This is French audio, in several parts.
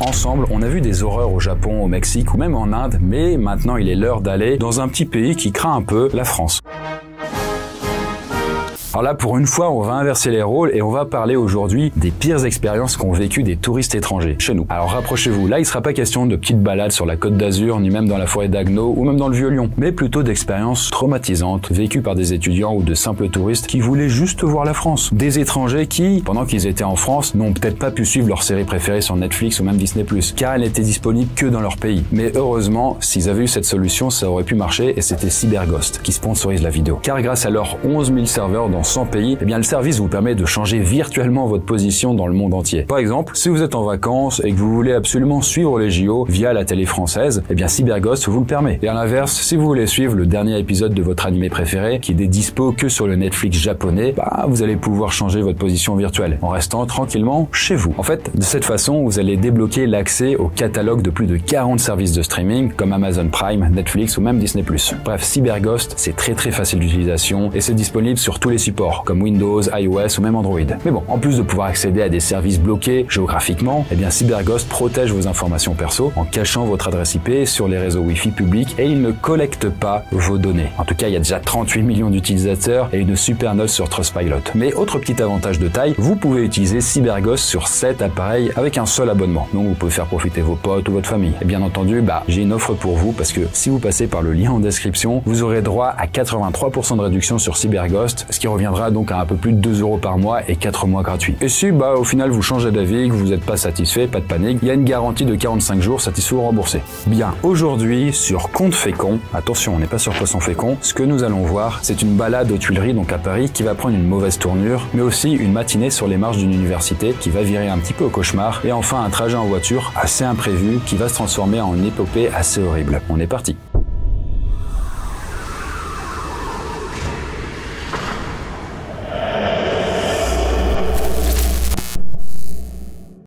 ensemble, on a vu des horreurs au Japon, au Mexique ou même en Inde, mais maintenant il est l'heure d'aller dans un petit pays qui craint un peu, la France. Alors là, pour une fois, on va inverser les rôles et on va parler aujourd'hui des pires expériences qu'ont vécues des touristes étrangers chez nous. Alors rapprochez-vous, là il sera pas question de petites balades sur la Côte d'Azur, ni même dans la forêt d'Agneau ou même dans le Vieux-Lyon, mais plutôt d'expériences traumatisantes vécues par des étudiants ou de simples touristes qui voulaient juste voir la France. Des étrangers qui, pendant qu'ils étaient en France, n'ont peut-être pas pu suivre leur série préférée sur Netflix ou même Disney+, car elle n'était disponible que dans leur pays. Mais heureusement, s'ils avaient eu cette solution, ça aurait pu marcher et c'était CyberGhost qui sponsorise la vidéo. Car grâce à leurs 11 000 serveurs dans 100 pays, eh bien le service vous permet de changer virtuellement votre position dans le monde entier. Par exemple, si vous êtes en vacances et que vous voulez absolument suivre les JO via la télé française, eh bien CyberGhost vous le permet. Et à l'inverse, si vous voulez suivre le dernier épisode de votre animé préféré qui n'est dispo que sur le Netflix japonais, vous allez pouvoir changer votre position virtuelle en restant tranquillement chez vous. En fait, de cette façon, vous allez débloquer l'accès au catalogue de plus de 40 services de streaming comme Amazon Prime, Netflix ou même Disney+. Bref, CyberGhost, c'est très facile d'utilisation et c'est disponible sur tous les supports comme Windows, iOS ou même Android. Mais bon, en plus de pouvoir accéder à des services bloqués géographiquement, eh bien CyberGhost protège vos informations perso en cachant votre adresse IP sur les réseaux Wi-Fi publics et il ne collecte pas vos données. En tout cas, il y a déjà 38 millions d'utilisateurs et une super note sur Trustpilot. Mais autre petit avantage de taille, vous pouvez utiliser CyberGhost sur 7 appareils avec un seul abonnement. Donc vous pouvez faire profiter vos potes ou votre famille. Et bien entendu, j'ai une offre pour vous parce que si vous passez par le lien en description, vous aurez droit à 83% de réduction sur CyberGhost, ce qui reviendra donc à un peu plus de 2 € par mois et 4 mois gratuits. Et si au final vous changez d'avis, que vous n'êtes pas satisfait, pas de panique, il y a une garantie de 45 jours satisfait ou remboursé. Bien, aujourd'hui sur Compte Fécond, attention on n'est pas sur Poisson Fécond, ce que nous allons voir c'est une balade aux Tuileries donc à Paris qui va prendre une mauvaise tournure, mais aussi une matinée sur les marches d'une université qui va virer un petit peu au cauchemar et enfin un trajet en voiture assez imprévu qui va se transformer en une épopée assez horrible. On est parti.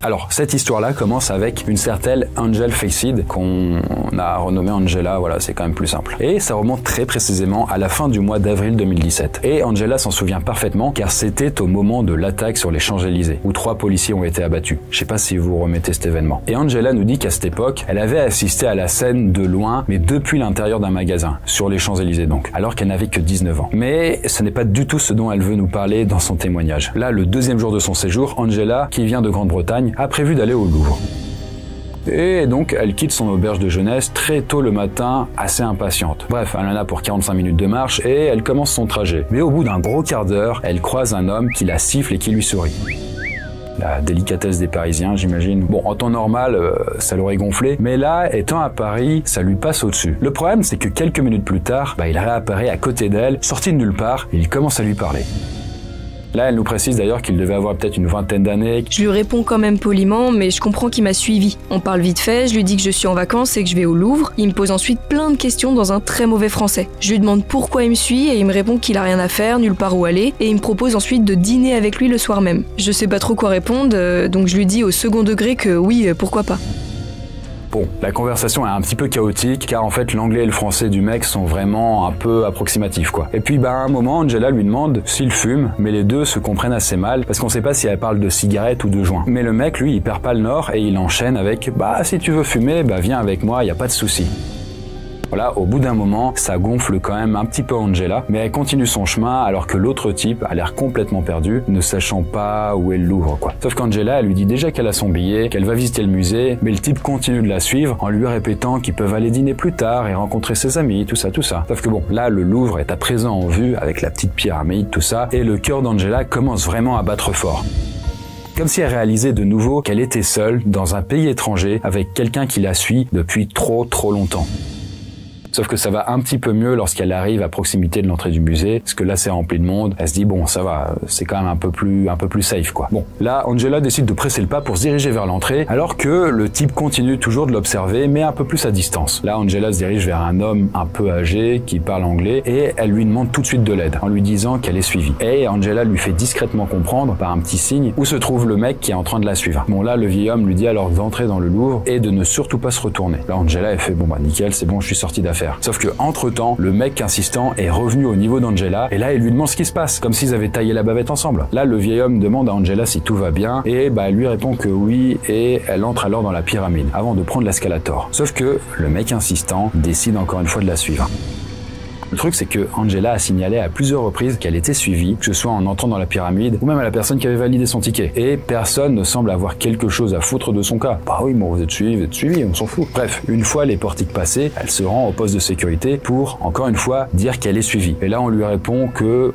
Alors, cette histoire-là commence avec une certaine Angel Faceit, qu'on a renommée Angela, voilà, c'est quand même plus simple. Et ça remonte très précisément à la fin du mois d'avril 2017. Et Angela s'en souvient parfaitement, car c'était au moment de l'attaque sur les Champs-Élysées, où 3 policiers ont été abattus. Je sais pas si vous remettez cet événement. Et Angela nous dit qu'à cette époque, elle avait assisté à la scène de loin, mais depuis l'intérieur d'un magasin, sur les Champs-Élysées donc, alors qu'elle n'avait que 19 ans. Mais ce n'est pas du tout ce dont elle veut nous parler dans son témoignage. Là, le 2e jour de son séjour, Angela, qui vient de Grande-Bretagne, a prévu d'aller au Louvre. Et donc, elle quitte son auberge de jeunesse très tôt le matin, assez impatiente. Bref, elle en a pour 45 minutes de marche et elle commence son trajet. Mais au bout d'un gros quart d'heure, elle croise un homme qui la siffle et qui lui sourit. La délicatesse des Parisiens, j'imagine. Bon, en temps normal, ça l'aurait gonflé. Mais là, étant à Paris, ça lui passe au-dessus. Le problème, c'est que quelques minutes plus tard, il réapparaît à côté d'elle, sorti de nulle part, et il commence à lui parler. Là, elle nous précise d'ailleurs qu'il devait avoir peut-être une vingtaine d'années. Je lui réponds quand même poliment, mais je comprends qu'il m'a suivi. On parle vite fait, je lui dis que je suis en vacances et que je vais au Louvre. Il me pose ensuite plein de questions dans un très mauvais français. Je lui demande pourquoi il me suit et il me répond qu'il a rien à faire, nulle part où aller, et il me propose ensuite de dîner avec lui le soir même. Je sais pas trop quoi répondre, donc je lui dis au second degré que oui, pourquoi pas. Bon, la conversation est un petit peu chaotique car en fait l'anglais et le français du mec sont vraiment un peu approximatifs quoi. Et puis à un moment Angela lui demande s'il fume, mais les deux se comprennent assez mal parce qu'on sait pas si elle parle de cigarette ou de joint. Mais le mec lui il perd pas le nord et il enchaîne avec si tu veux fumer, viens avec moi, y a pas de souci. Voilà, au bout d'un moment, ça gonfle quand même un petit peu Angela, mais elle continue son chemin alors que l'autre type a l'air complètement perdu, ne sachant pas où est le Louvre, quoi. Sauf qu'Angela, elle lui dit déjà qu'elle a son billet, qu'elle va visiter le musée, mais le type continue de la suivre en lui répétant qu'ils peuvent aller dîner plus tard et rencontrer ses amis, tout ça. Sauf que bon, là, le Louvre est à présent en vue avec la petite pyramide, tout ça, et le cœur d'Angela commence vraiment à battre fort. Comme si elle réalisait de nouveau qu'elle était seule dans un pays étranger avec quelqu'un qui la suit depuis trop longtemps. Sauf que ça va un petit peu mieux lorsqu'elle arrive à proximité de l'entrée du musée, parce que là c'est rempli de monde. Elle se dit bon ça va, c'est quand même un peu plus safe quoi. Bon, là Angela décide de presser le pas pour se diriger vers l'entrée, alors que le type continue toujours de l'observer, mais un peu plus à distance. Là Angela se dirige vers un homme un peu âgé qui parle anglais et elle lui demande tout de suite de l'aide en lui disant qu'elle est suivie. Et Angela lui fait discrètement comprendre par un petit signe où se trouve le mec qui est en train de la suivre. Bon là le vieil homme lui dit alors d'entrer dans le Louvre et de ne surtout pas se retourner. Là Angela elle fait bon nickel, c'est bon, je suis sorti d'affaire. faire. Sauf que entre-temps, le mec insistant est revenu au niveau d'Angela et là il lui demande ce qui se passe, comme s'ils avaient taillé la bavette ensemble. Là le vieil homme demande à Angela si tout va bien et elle lui répond que oui et elle entre alors dans la pyramide avant de prendre l'escalator. Sauf que le mec insistant décide encore une fois de la suivre. Le truc, c'est que Angela a signalé à plusieurs reprises qu'elle était suivie, que ce soit en entrant dans la pyramide ou même à la personne qui avait validé son ticket. Et personne ne semble avoir quelque chose à foutre de son cas. Bah oui, bon, vous êtes suivi, on s'en fout. Bref, une fois les portiques passés, elle se rend au poste de sécurité pour, encore une fois, dire qu'elle est suivie. Et là, on lui répond que,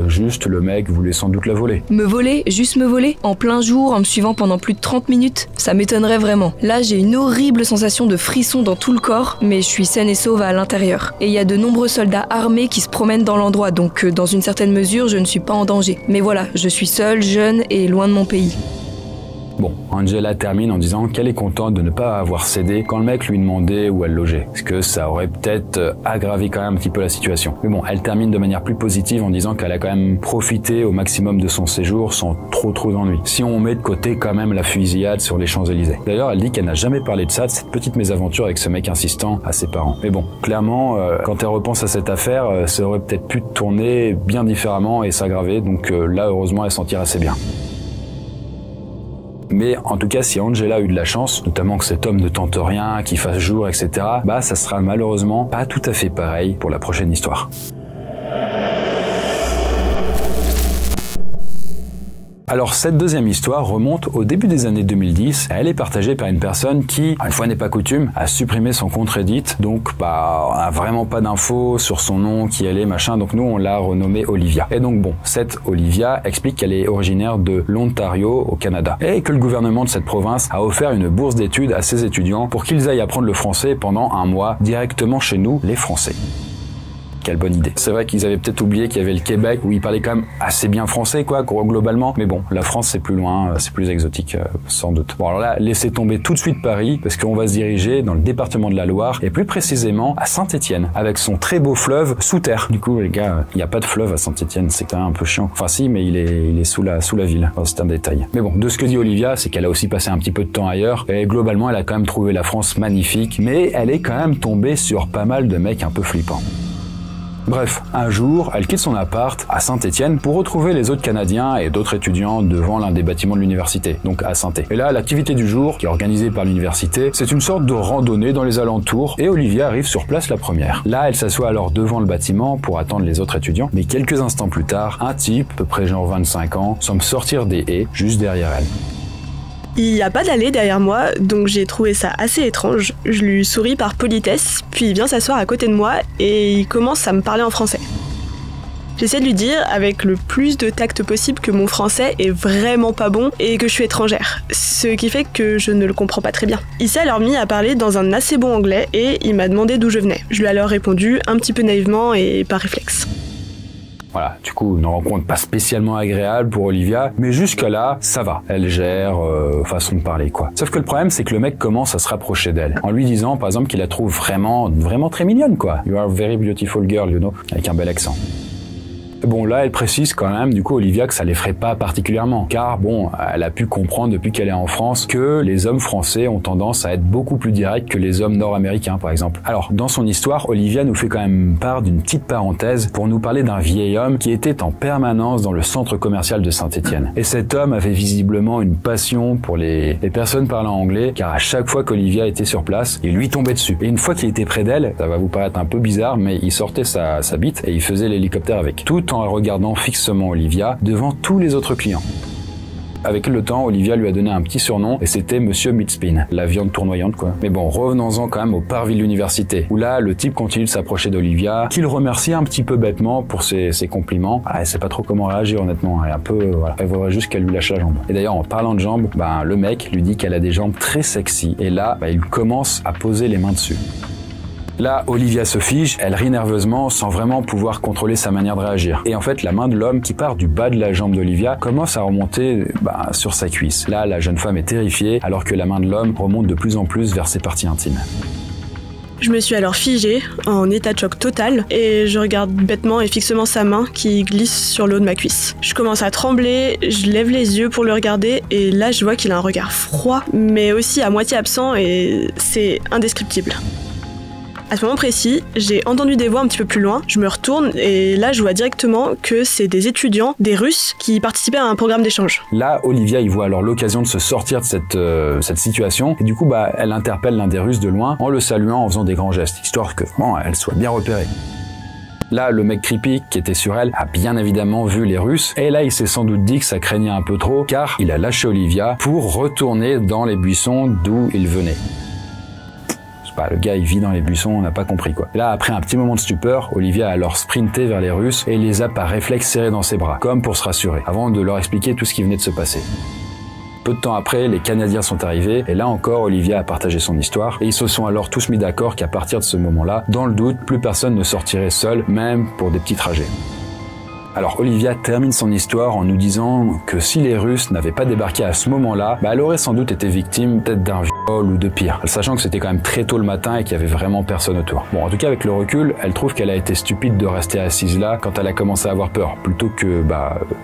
juste le mec voulait sans doute la voler. Me voler? Juste me voler? En plein jour, en me suivant pendant plus de 30 minutes? Ça m'étonnerait vraiment. Là, j'ai une horrible sensation de frisson dans tout le corps, mais je suis saine et sauve à l'intérieur. Et il y a de nombreux soldats armés qui se promènent dans l'endroit, donc dans une certaine mesure, je ne suis pas en danger. Mais voilà, je suis seule, jeune et loin de mon pays. Bon, Angela termine en disant qu'elle est contente de ne pas avoir cédé quand le mec lui demandait où elle logeait. Parce que ça aurait peut-être aggravé quand même un petit peu la situation. Mais bon, elle termine de manière plus positive en disant qu'elle a quand même profité au maximum de son séjour sans trop d'ennuis. Si on met de côté quand même la fusillade sur les Champs-Élysées. D'ailleurs, elle dit qu'elle n'a jamais parlé de ça, de cette petite mésaventure avec ce mec insistant à ses parents. Mais bon, clairement, quand elle repense à cette affaire, ça aurait peut-être pu tourner bien différemment et s'aggraver. Donc là, heureusement, elle s'en tire assez bien. Mais en tout cas, si Angela a eu de la chance, notamment que cet homme ne tente rien, qu'il fasse jour, etc., ça sera malheureusement pas tout à fait pareil pour la prochaine histoire. Alors cette deuxième histoire remonte au début des années 2010. Elle est partagée par une personne qui, une fois n'est pas coutume, a supprimé son compte Reddit. Donc on a vraiment pas d'infos sur son nom, qui elle est, machin. Donc nous on l'a renommée Olivia. Et donc bon, cette Olivia explique qu'elle est originaire de l'Ontario au Canada. Et que le gouvernement de cette province a offert une bourse d'études à ses étudiants pour qu'ils aillent apprendre le français pendant un mois directement chez nous, les Français. Quelle bonne idée. C'est vrai qu'ils avaient peut-être oublié qu'il y avait le Québec où ils parlaient quand même assez bien français, globalement. Mais bon, la France c'est plus loin, c'est plus exotique, sans doute. Bon alors là, laissez tomber tout de suite Paris, parce qu'on va se diriger dans le département de la Loire, et plus précisément à Saint-Étienne, avec son très beau fleuve sous terre. Du coup, les gars, il n'y a pas de fleuve à Saint-Étienne, c'est quand même un peu chiant. Enfin si, mais il est sous la ville. Enfin, c'est un détail. Mais bon, de ce que dit Olivia, c'est qu'elle a aussi passé un petit peu de temps ailleurs, et globalement, elle a quand même trouvé la France magnifique, mais elle est quand même tombée sur pas mal de mecs un peu flippants. Bref, un jour, elle quitte son appart à Saint-Étienne pour retrouver les autres Canadiens et d'autres étudiants devant l'un des bâtiments de l'université, donc à Saint-É. Et là, l'activité du jour, qui est organisée par l'université, c'est une sorte de randonnée dans les alentours et Olivia arrive sur place la première. Là, elle s'assoit alors devant le bâtiment pour attendre les autres étudiants, mais quelques instants plus tard, un type, à peu près genre 25 ans, semble sortir des haies juste derrière elle. Il n'y a pas d'allée derrière moi, donc j'ai trouvé ça assez étrange. Je lui souris par politesse, puis il vient s'asseoir à côté de moi et il commence à me parler en français. J'essaie de lui dire avec le plus de tact possible que mon français est vraiment pas bon et que je suis étrangère, ce qui fait que je ne le comprends pas très bien. Il s'est alors mis à parler dans un assez bon anglais et il m'a demandé d'où je venais. Je lui ai alors répondu un petit peu naïvement et par réflexe. Voilà, du coup, une rencontre pas spécialement agréable pour Olivia, mais jusqu'à là, ça va. Elle gère, façon de parler, quoi. Sauf que le problème, c'est que le mec commence à se rapprocher d'elle, en lui disant, par exemple, qu'il la trouve vraiment très mignonne, quoi. You are a very beautiful girl, you know, avec un bel accent. Bon, là, elle précise quand même, du coup, Olivia, que ça l'effraie pas particulièrement. Car, bon, elle a pu comprendre depuis qu'elle est en France que les hommes français ont tendance à être beaucoup plus directs que les hommes nord-américains, par exemple. Alors, dans son histoire, Olivia nous fait quand même part d'une petite parenthèse pour nous parler d'un vieil homme qui était en permanence dans le centre commercial de Saint-Étienne. Et cet homme avait visiblement une passion pour les personnes parlant anglais, car à chaque fois qu'Olivia était sur place, il lui tombait dessus. Et une fois qu'il était près d'elle, ça va vous paraître un peu bizarre, mais il sortait sa bite et il faisait l'hélicoptère avec. Tout en regardant fixement Olivia devant tous les autres clients. Avec le temps, Olivia lui a donné un petit surnom et c'était Monsieur Midspin, la viande tournoyante quoi. Mais bon, revenons-en quand même au parvis de l'université, où là, le type continue de s'approcher d'Olivia, qu'il remercie un petit peu bêtement pour ses compliments. Elle sait pas trop comment réagir honnêtement, elle est un peu, elle voudrait juste qu'elle lui lâche la jambe. Et d'ailleurs, en parlant de jambes, le mec lui dit qu'elle a des jambes très sexy et là, il commence à poser les mains dessus. Là, Olivia se fige, elle rit nerveusement sans vraiment pouvoir contrôler sa manière de réagir. Et en fait, la main de l'homme qui part du bas de la jambe d'Olivia commence à remonter sur sa cuisse. Là, la jeune femme est terrifiée alors que la main de l'homme remonte de plus en plus vers ses parties intimes. Je me suis alors figée, en état de choc total, et je regarde bêtement et fixement sa main qui glisse sur le haut de ma cuisse. Je commence à trembler, je lève les yeux pour le regarder, et là je vois qu'il a un regard froid, mais aussi à moitié absent, et c'est indescriptible. À ce moment précis, j'ai entendu des voix un petit peu plus loin, je me retourne et là je vois directement que c'est des étudiants, des Russes, qui participaient à un programme d'échange. Là, Olivia, il voit alors l'occasion de se sortir de cette situation et du coup, elle interpelle l'un des Russes de loin en le saluant, en faisant des grands gestes, histoire que vraiment elle soit bien repérée. Là, le mec creepy qui était sur elle a bien évidemment vu les Russes et là, il s'est sans doute dit que ça craignait un peu trop car il a lâché Olivia pour retourner dans les buissons d'où il venait. Le gars, il vit dans les buissons, on n'a pas compris quoi. Là, après un petit moment de stupeur, Olivia a alors sprinté vers les Russes et les a par réflexe serrés dans ses bras, comme pour se rassurer, avant de leur expliquer tout ce qui venait de se passer. Peu de temps après, les Canadiens sont arrivés et là encore, Olivia a partagé son histoire et ils se sont alors tous mis d'accord qu'à partir de ce moment-là, dans le doute, plus personne ne sortirait seul, même pour des petits trajets. Alors Olivia termine son histoire en nous disant que si les Russes n'avaient pas débarqué à ce moment-là, elle aurait sans doute été victime peut-être d'un viol ou de pire, sachant que c'était quand même très tôt le matin et qu'il y avait vraiment personne autour. Bon, en tout cas avec le recul, elle trouve qu'elle a été stupide de rester assise là quand elle a commencé à avoir peur, plutôt que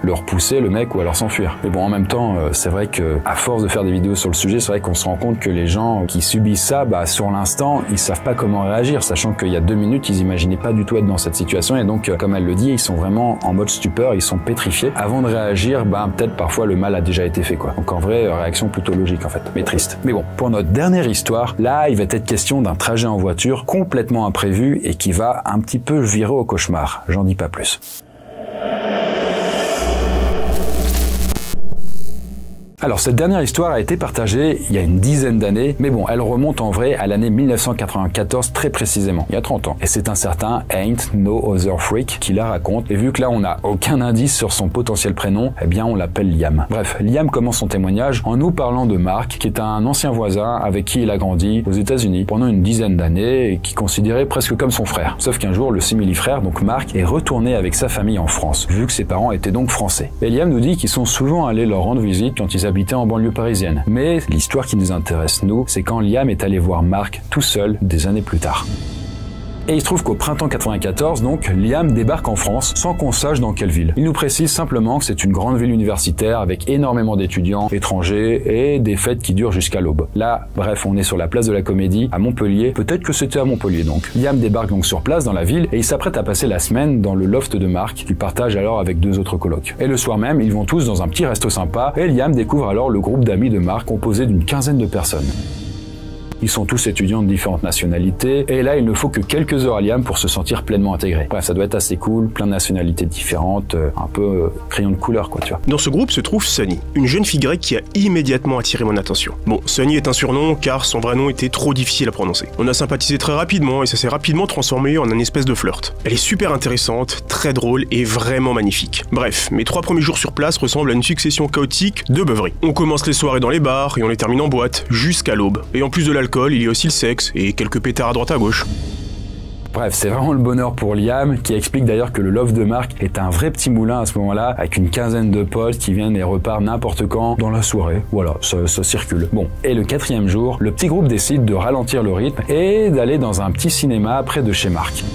le repousser le mec ou alors s'enfuir. Mais bon, en même temps, c'est vrai que à force de faire des vidéos sur le sujet, c'est vrai qu'on se rend compte que les gens qui subissent ça, sur l'instant, ils savent pas comment réagir, sachant qu'il y a 2 minutes, ils imaginaient pas du tout être dans cette situation et donc, comme elle le dit, ils sont vraiment en mode stupeur, ils sont pétrifiés. Avant de réagir, peut-être parfois le mal a déjà été fait quoi. Donc en vrai, réaction plutôt logique en fait, mais triste. Mais bon, pour notre dernière histoire, là, il va être question d'un trajet en voiture complètement imprévu et qui va un petit peu virer au cauchemar. J'en dis pas plus. Alors cette dernière histoire a été partagée il y a une dizaine d'années, mais bon, elle remonte en vrai à l'année 1994 très précisément, il y a 30 ans. Et c'est un certain Ain't No Other Freak qui la raconte, et vu que là on n'a aucun indice sur son potentiel prénom, on l'appelle Liam. Bref, Liam commence son témoignage en nous parlant de Mark, qui est un ancien voisin avec qui il a grandi aux États-Unis pendant une dizaine d'années et qui considérait presque comme son frère. Sauf qu'un jour, le simili-frère, donc Mark, est retourné avec sa famille en France, vu que ses parents étaient donc français. Et Liam nous dit qu'ils sont souvent allés leur rendre visite quand ils habitaient en banlieue parisienne. Mais l'histoire qui nous intéresse, nous, c'est quand Liam est allé voir Mark tout seul des années plus tard. Et il se trouve qu'au printemps 94, donc, Liam débarque en France sans qu'on sache dans quelle ville. Il nous précise simplement que c'est une grande ville universitaire avec énormément d'étudiants étrangers et des fêtes qui durent jusqu'à l'aube. Là, bref, on est sur la place de la Comédie à Montpellier. Peut-être que c'était à Montpellier donc. Liam débarque donc sur place dans la ville et il s'apprête à passer la semaine dans le loft de Mark qu'il partage alors avec 2 autres colocs. Et le soir même, ils vont tous dans un petit resto sympa et Liam découvre alors le groupe d'amis de Mark composé d'une quinzaine de personnes. Ils sont tous étudiants de différentes nationalités, et là, il ne faut que quelques heures à Liam pour se sentir pleinement intégré. Bref, ça doit être assez cool, plein de nationalités différentes, un peu crayon de couleur, quoi, tu vois. Dans ce groupe se trouve Sunny, une jeune fille grecque qui a immédiatement attiré mon attention. Bon, Sunny est un surnom, car son vrai nom était trop difficile à prononcer. On a sympathisé très rapidement, et ça s'est rapidement transformé en un espèce de flirt. Elle est super intéressante, très drôle, et vraiment magnifique. Bref, mes 3 premiers jours sur place ressemblent à une succession chaotique de beuveries. On commence les soirées dans les bars, et on les termine en boîte, jusqu'à l'aube. Et en plus de l'alcool, il y a aussi le sexe et quelques pétards à droite à gauche. Bref, c'est vraiment le bonheur pour Liam, qui explique d'ailleurs que le loft de Mark est un vrai petit moulin à ce moment-là, avec une quinzaine de potes qui viennent et repartent n'importe quand dans la soirée. Voilà, ça circule. Bon, et le 4e jour, le petit groupe décide de ralentir le rythme et d'aller dans un petit cinéma près de chez Mark.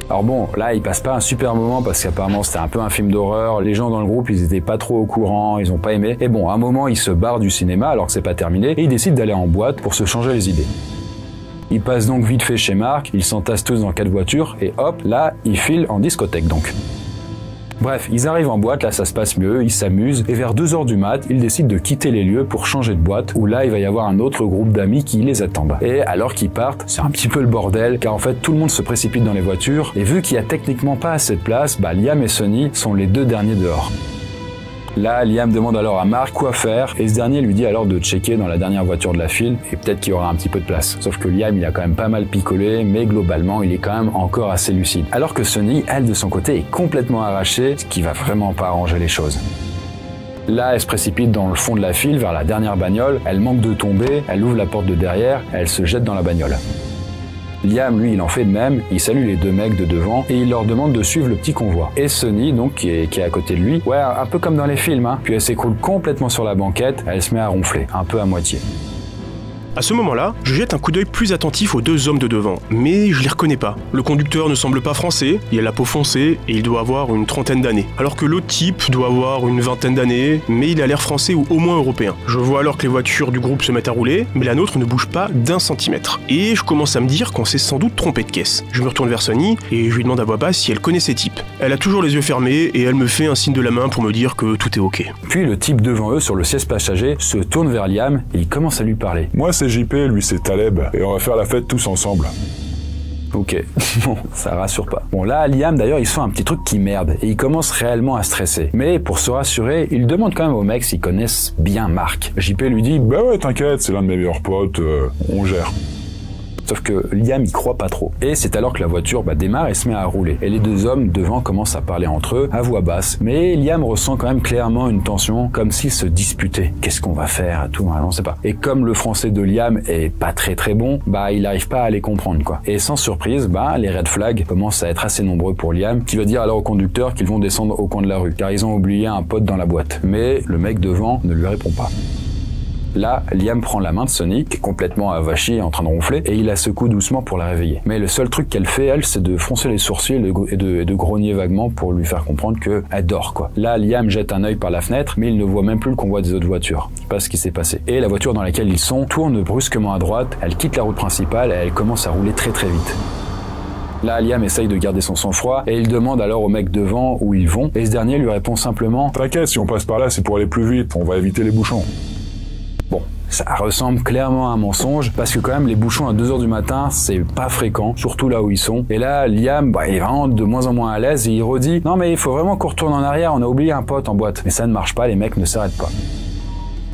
Alors bon, là, ils passent pas un super moment parce qu'apparemment c'était un peu un film d'horreur. Les gens dans le groupe, ils étaient pas trop au courant, ils ont pas aimé. Et bon, à un moment, ils se barrent du cinéma alors que c'est pas terminé et ils décident d'aller en boîte pour se changer les idées. Ils passent donc vite fait chez Mark, ils s'entassent tous dans 4 voitures et hop, là, ils filent en discothèque donc. Bref, ils arrivent en boîte, là ça se passe mieux, ils s'amusent, et vers 2h du mat, ils décident de quitter les lieux pour changer de boîte, où là il va y avoir un autre groupe d'amis qui les attendent. Et alors qu'ils partent, c'est un petit peu le bordel, car en fait tout le monde se précipite dans les voitures, et vu qu'il y a techniquement pas assez de place, Liam et Sunny sont les 2 derniers dehors. Là, Liam demande alors à Mark quoi faire, et ce dernier lui dit alors de checker dans la dernière voiture de la file, et peut-être qu'il y aura un petit peu de place. Sauf que Liam, il a quand même pas mal picolé, mais globalement, il est quand même encore assez lucide. Alors que Sunny, elle, de son côté, est complètement arrachée, ce qui va vraiment pas arranger les choses. Là, elle se précipite dans le fond de la file, vers la dernière bagnole, elle manque de tomber, elle ouvre la porte de derrière, elle se jette dans la bagnole. Liam, lui, il en fait de même, il salue les 2 mecs de devant et il leur demande de suivre le petit convoi. Et Sunny, donc, qui est à côté de lui, ouais, un peu comme dans les films, hein. Puis elle s'écroule complètement sur la banquette, elle se met à ronfler, un peu à moitié. À ce moment-là, je jette un coup d'œil plus attentif aux deux hommes de devant, mais je les reconnais pas. Le conducteur ne semble pas français, il a la peau foncée et il doit avoir une trentaine d'années. Alors que l'autre type doit avoir une vingtaine d'années, mais il a l'air français ou au moins européen. Je vois alors que les voitures du groupe se mettent à rouler, mais la nôtre ne bouge pas d'1 centimètre. Et je commence à me dire qu'on s'est sans doute trompé de caisse. Je me retourne vers Sonny et je lui demande à voix basse si elle connaît ces types. Elle a toujours les yeux fermés et elle me fait un signe de la main pour me dire que tout est ok. Puis le type devant eux sur le siège passager se tourne vers Liam et il commence à lui parler. Moi c'est JP, lui c'est Taleb, et on va faire la fête tous ensemble. Ok, bon, ça rassure pas. Bon là, Liam d'ailleurs, il sent un petit truc qui merde et il commence réellement à stresser. Mais pour se rassurer, il demande quand même aux mecs s'ils connaissent bien Marc. JP lui dit « Bah ouais, t'inquiète, c'est l'un de mes meilleurs potes, on gère ». Sauf que Liam y croit pas trop. Et c'est alors que la voiture démarre et se met à rouler. Et les deux hommes devant commencent à parler entre eux, à voix basse. Mais Liam ressent quand même clairement une tension, comme s'ils se disputaient. Qu'est-ce qu'on va faire? Tout, on sait pas. Et comme le français de Liam est pas très bon, il n'arrive pas à les comprendre, quoi. Et sans surprise, les red flags commencent à être assez nombreux pour Liam, qui va dire alors au conducteur qu'ils vont descendre au coin de la rue, car ils ont oublié un pote dans la boîte. Mais le mec devant ne lui répond pas. Là, Liam prend la main de Sonny, qui est complètement avachie, en train de ronfler, et il la secoue doucement pour la réveiller. Mais le seul truc qu'elle fait, elle, c'est de froncer les sourcils et de grogner vaguement pour lui faire comprendre qu'elle dort, quoi. Là, Liam jette un œil par la fenêtre, mais il ne voit même plus le convoi des autres voitures. Je sais pas ce qui s'est passé. Et la voiture dans laquelle ils sont tourne brusquement à droite, elle quitte la route principale et elle commence à rouler très vite. Là, Liam essaye de garder son sang-froid et il demande alors au mec devant où ils vont, et ce dernier lui répond simplement « T'inquiète, si on passe par là, c'est pour aller plus vite, on va éviter les bouchons ». Bon, ça ressemble clairement à un mensonge, parce que quand même les bouchons à 2h du matin, c'est pas fréquent, surtout là où ils sont. Et là, Liam, il est vraiment de moins en moins à l'aise et il redit « Non mais il faut vraiment qu'on retourne en arrière, on a oublié un pote en boîte ». Mais ça ne marche pas, les mecs ne s'arrêtent pas.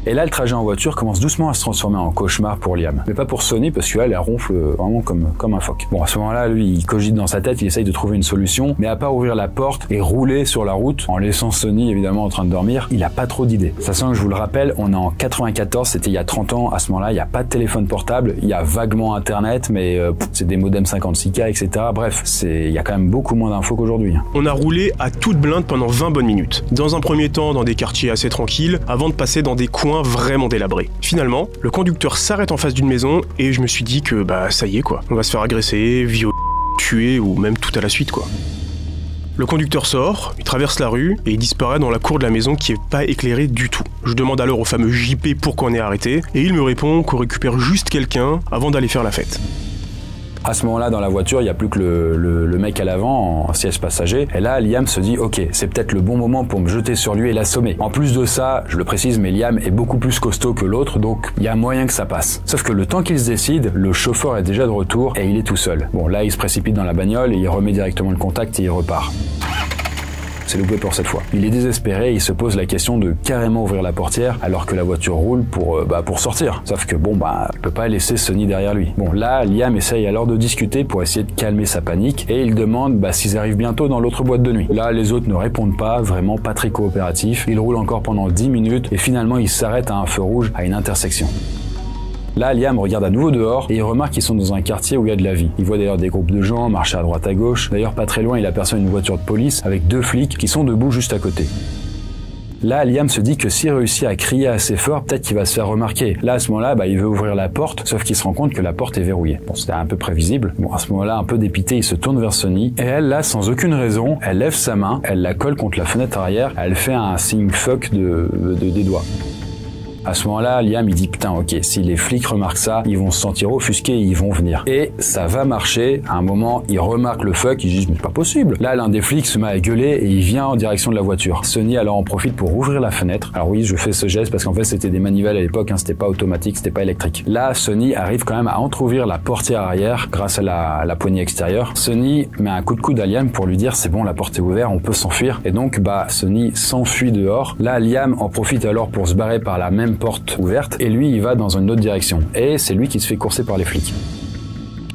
Et là, le trajet en voiture commence doucement à se transformer en cauchemar pour Liam. Mais pas pour Sonny, parce qu'elle, elle ronfle vraiment comme un phoque. Bon, à ce moment-là, lui, il cogite dans sa tête, il essaye de trouver une solution, mais à part ouvrir la porte et rouler sur la route, en laissant Sonny, évidemment, en train de dormir, il a pas trop d'idées. Sachant que je vous le rappelle, on est en 94, c'était il y a 30 ans, à ce moment-là, il n'y a pas de téléphone portable, il y a vaguement Internet, mais c'est des modems 56K, etc. Bref, il y a quand même beaucoup moins d'infos qu'aujourd'hui. On a roulé à toute blinde pendant 20 bonnes minutes. Dans un premier temps, dans des quartiers assez tranquilles, avant de passer dans des coins vraiment délabrés. Finalement, le conducteur s'arrête en face d'une maison et je me suis dit que ça y est quoi, on va se faire agresser, violer, tuer ou même tout à la suite quoi. Le conducteur sort, il traverse la rue et il disparaît dans la cour de la maison qui est pas éclairée du tout. Je demande alors au fameux JP pourquoi on est arrêté et il me répond qu'on récupère juste quelqu'un avant d'aller faire la fête. À ce moment-là, dans la voiture, il n'y a plus que le mec à l'avant, en siège passager. Et là, Liam se dit, ok, c'est peut-être le bon moment pour me jeter sur lui et l'assommer. En plus de ça, je le précise, mais Liam est beaucoup plus costaud que l'autre, donc il y a moyen que ça passe. Sauf que le temps qu'il se décide, le chauffeur est déjà de retour et il est tout seul. Bon, là, il se précipite dans la bagnole et il remet directement le contact et il repart. C'est loupé pour cette fois. Il est désespéré et il se pose la question de carrément ouvrir la portière alors que la voiture roule pour sortir. Sauf que il peut pas laisser Sonny derrière lui. Bon, là, Liam essaye alors de discuter pour essayer de calmer sa panique et il demande s'ils arrivent bientôt dans l'autre boîte de nuit. Là, les autres ne répondent pas, vraiment pas très coopératifs. Ils roulent encore pendant 10 minutes et finalement ils s'arrêtent à un feu rouge à une intersection. Là, Liam regarde à nouveau dehors et il remarque qu'ils sont dans un quartier où il y a de la vie. Il voit d'ailleurs des groupes de gens marcher à droite à gauche. D'ailleurs, pas très loin, il aperçoit une voiture de police avec 2 flics qui sont debout juste à côté. Là, Liam se dit que s'il réussit à crier assez fort, peut-être qu'il va se faire remarquer. Là, à ce moment-là, il veut ouvrir la porte, sauf qu'il se rend compte que la porte est verrouillée. Bon, c'était un peu prévisible. Bon, à ce moment-là, un peu dépité, il se tourne vers Sonny. Et elle, là, sans aucune raison, elle lève sa main, elle la colle contre la fenêtre arrière, elle fait un signe fuck des doigts. À ce moment-là, Liam il dit putain ok, si les flics remarquent ça, ils vont se sentir offusqués et ils vont venir. Et ça va marcher. À un moment, ils remarquent le fuck, ils disent mais c'est pas possible. Là, l'un des flics se met à gueuler et il vient en direction de la voiture. Sonny alors en profite pour ouvrir la fenêtre. Alors oui, je fais ce geste parce qu'en fait c'était des manivelles à l'époque, c'était pas automatique, c'était pas électrique. Là, Sonny arrive quand même à entrouvrir la portière arrière grâce à la poignée extérieure. Sonny met un coup de coude à Liam pour lui dire c'est bon, la porte est ouverte, on peut s'enfuir. Et donc Sonny s'enfuit dehors. Là, Liam en profite alors pour se barrer par la même porte ouverte et lui il va dans une autre direction et c'est lui qui se fait courser par les flics.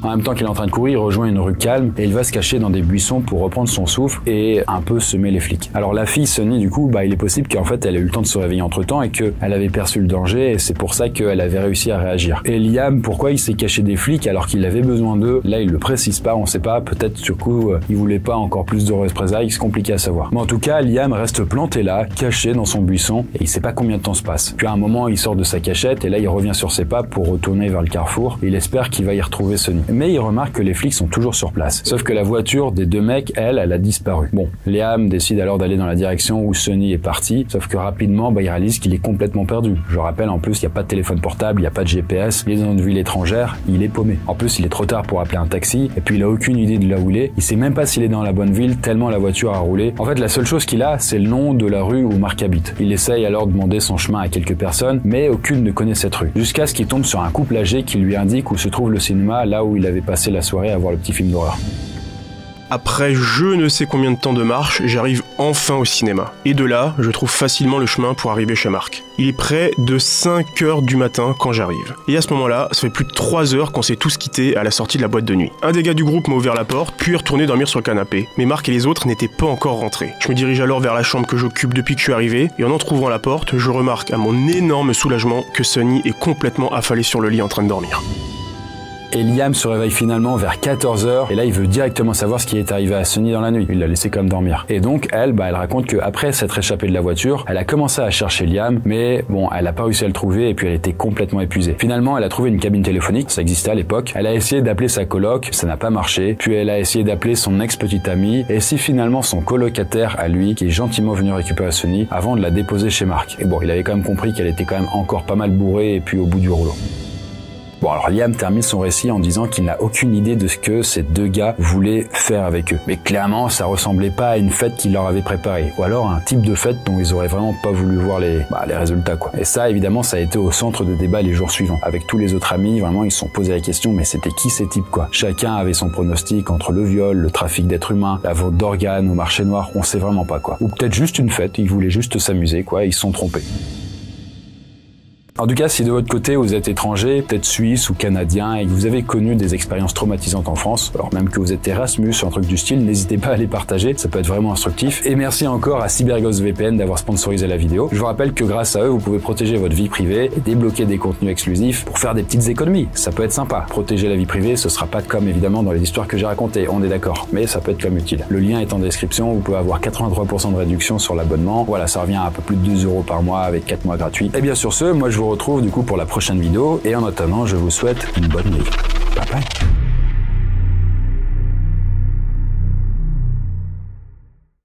En même temps qu'il est en train de courir, il rejoint une rue calme et il va se cacher dans des buissons pour reprendre son souffle et un peu semer les flics. Alors la fille Sunny, du coup, il est possible qu'en fait elle ait eu le temps de se réveiller entre temps et qu'elle avait perçu le danger et c'est pour ça qu'elle avait réussi à réagir. Et Liam, pourquoi il s'est caché des flics alors qu'il avait besoin d'eux? Là, il le précise pas, on sait pas, peut-être sur coup, il voulait pas encore plus de représailles, c'est compliqué à savoir. Mais en tout cas, Liam reste planté là, caché dans son buisson et il sait pas combien de temps se passe. Puis à un moment, il sort de sa cachette et là, il revient sur ses pas pour retourner vers le carrefour et il espère qu'il va y retrouver Sunny. Mais il remarque que les flics sont toujours sur place. Sauf que la voiture des deux mecs, elle a disparu. Bon, Liam décide alors d'aller dans la direction où Sunny est parti, sauf que rapidement, il réalise qu'il est complètement perdu. Je rappelle, en plus, il n'y a pas de téléphone portable, il n'y a pas de GPS, il est dans une ville étrangère, il est paumé. En plus, il est trop tard pour appeler un taxi, et puis il a aucune idée de là où il est. Il sait même pas s'il est dans la bonne ville, tellement la voiture a roulé. En fait, la seule chose qu'il a, c'est le nom de la rue où Mark habite. Il essaye alors de demander son chemin à quelques personnes, mais aucune ne connaît cette rue. Jusqu'à ce qu'il tombe sur un couple âgé qui lui indique où se trouve le cinéma, là où il avait passé la soirée à voir le petit film d'horreur. Après je ne sais combien de temps de marche, j'arrive enfin au cinéma. Et de là, je trouve facilement le chemin pour arriver chez Mark. Il est près de 5h du matin quand j'arrive. Et à ce moment-là, ça fait plus de 3 heures qu'on s'est tous quittés à la sortie de la boîte de nuit. Un des gars du groupe m'a ouvert la porte, puis est retourné dormir sur le canapé. Mais Mark et les autres n'étaient pas encore rentrés. Je me dirige alors vers la chambre que j'occupe depuis que je suis arrivé, et en entr'ouvrant la porte, je remarque à mon énorme soulagement que Sunny est complètement affalée sur le lit en train de dormir. Et Liam se réveille finalement vers 14h et là il veut directement savoir ce qui est arrivé à Sunny dans la nuit. Il l'a laissé comme dormir. Et donc elle raconte qu'après s'être échappée de la voiture, elle a commencé à chercher Liam, mais bon, elle a pas réussi à le trouver et puis elle était complètement épuisée. Finalement, elle a trouvé une cabine téléphonique, ça existait à l'époque. Elle a essayé d'appeler sa coloc, ça n'a pas marché. Puis elle a essayé d'appeler son ex-petite amie et si finalement son colocataire à lui, qui est gentiment venu récupérer Sunny avant de la déposer chez Mark. Et bon, il avait quand même compris qu'elle était quand même encore pas mal bourrée et puis au bout du rouleau. Bon, alors Liam termine son récit en disant qu'il n'a aucune idée de ce que ces deux gars voulaient faire avec eux. Mais clairement, ça ressemblait pas à une fête qu'il leur avait préparée. Ou alors un type de fête dont ils auraient vraiment pas voulu voir les résultats, quoi. Et ça, évidemment, ça a été au centre de débat les jours suivants. Avec tous les autres amis, vraiment, ils se sont posés la question, mais c'était qui ces types, quoi? Chacun avait son pronostic entre le viol, le trafic d'êtres humains, la vente d'organes au marché noir, on sait vraiment pas, quoi. Ou peut-être juste une fête, ils voulaient juste s'amuser, quoi, ils se sont trompés. En tout cas, si de votre côté vous êtes étranger, peut-être suisse ou canadien, et que vous avez connu des expériences traumatisantes en France, alors même que vous êtes Erasmus ou un truc du style, n'hésitez pas à les partager, ça peut être vraiment instructif. Et merci encore à CyberGhost VPN d'avoir sponsorisé la vidéo. Je vous rappelle que grâce à eux, vous pouvez protéger votre vie privée et débloquer des contenus exclusifs pour faire des petites économies. Ça peut être sympa. Protéger la vie privée, ce sera pas comme évidemment dans les histoires que j'ai racontées, on est d'accord, mais ça peut être comme utile. Le lien est en description, vous pouvez avoir 83% de réduction sur l'abonnement. Voilà, ça revient à un peu plus de 2 € par mois avec 4 mois gratuits. Et bien sur ce, moi je vous retrouve du coup pour la prochaine vidéo et en attendant je vous souhaite une bonne nuit. Bye bye.